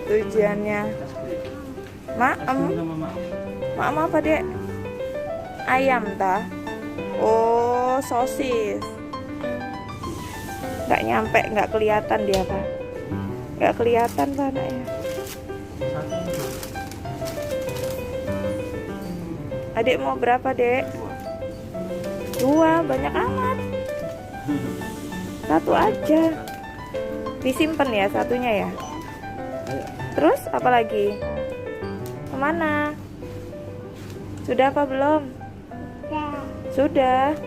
tujuannya? Maem. Maem apa, Dek? Ayam tah. Oh, sosis. Nggak nyampe, nggak kelihatan dia, Pak. Nggak kelihatan, Pak, anaknya. Adik mau berapa, Dek? 2, banyak amat. 1 aja. Disimpan ya satunya ya. Terus apa lagi? Kemana? Sudah apa belum? Sudah.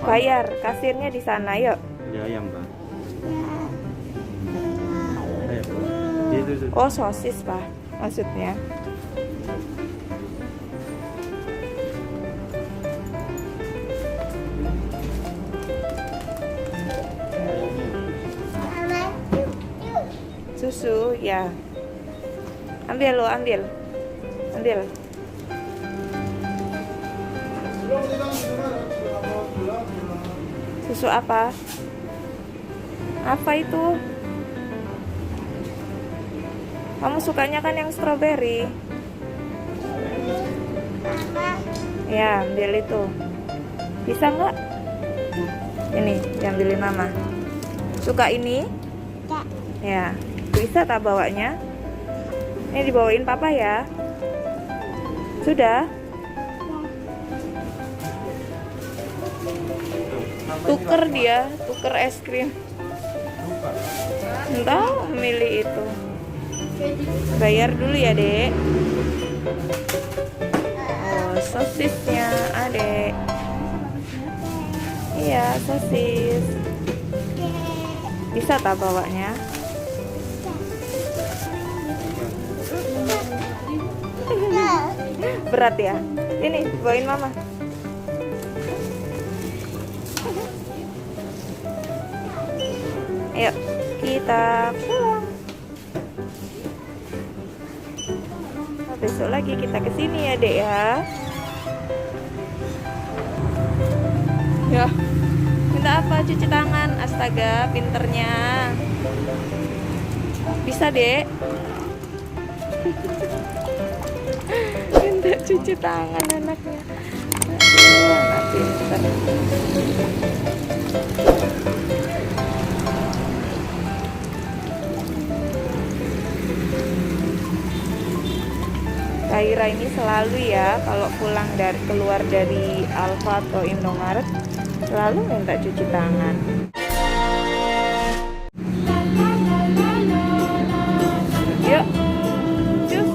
Bayar, kasirnya di sana, yuk. Ya, ayam, Pak. Oh, sosis, Pak. Maksudnya. Susu, ya. Ambil lo, ambil. Ambil. Susu apa? Apa itu? Kamu sukanya kan yang strawberry? Ya, ambil itu. Bisa nggak? Ini, diambilin mama. Suka ini? Ya, bisa tak bawanya? Ini dibawain papa ya. Sudah? Tuker dia, tuker es krim. Entah, milih itu. Bayar dulu ya, Dek. Oh, sosisnya, Adek. Iya, sosis. Bisa tak bawanya? Berat ya? Ini, bawain mama. Ayo, kita pulang. Nah, besok lagi kita kesini ya, Dek ya. Ya, minta apa? Cuci tangan. Astaga, pinternya. Bisa, Dek. Minta cuci tangan anaknya. Aduh, anak pinter. Kaira ini selalu ya kalau keluar dari Alfa atau Indomaret selalu minta cuci tangan. Yuk, cus.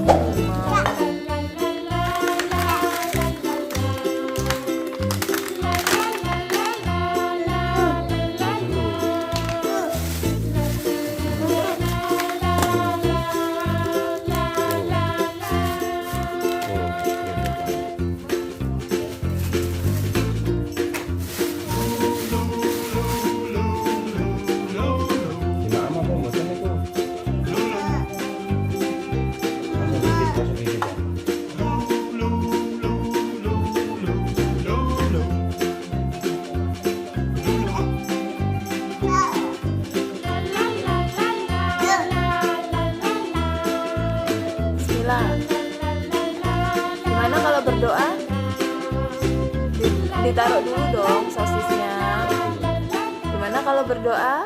Gimana kalau berdoa? Ditaruh dulu dong sosisnya. Gimana kalau berdoa?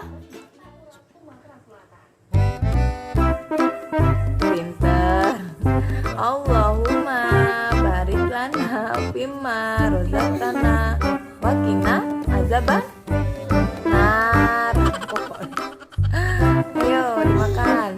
Pinter. Allahumma barik lana fimma razaqtana wa qina azaban nar. Ayo dimakan.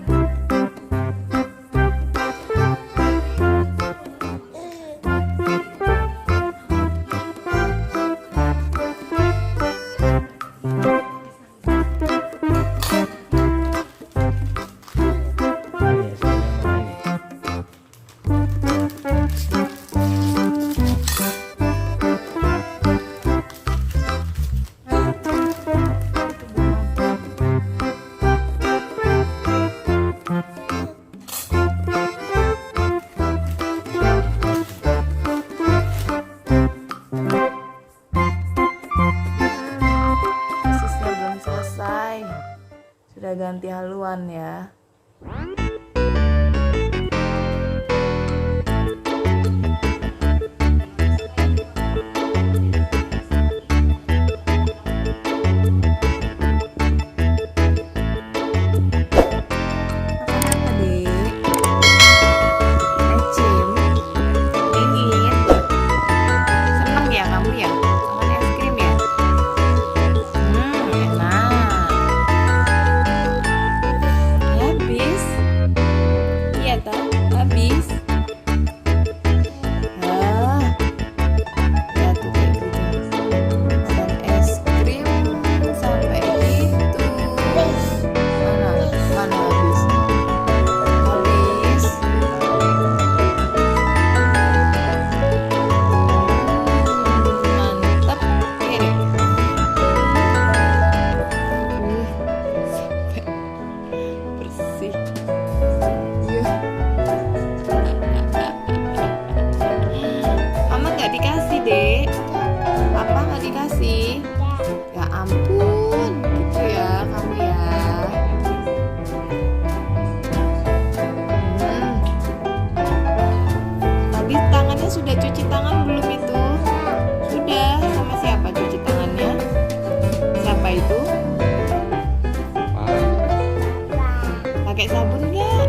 Udah ganti haluan ya. Habis. Ya tuh kayak gitu. Makan es krim sampai itu. Mana habis? Habis. Mantap. Ini. Bersih. Dikasih dek, apa nggak dikasih? Ya ampun, gitu ya kamu ya. Tadi tangannya sudah cuci tangan belum itu? Sudah. Sama siapa cuci tangannya? Siapa itu? Pakai sabun nggak?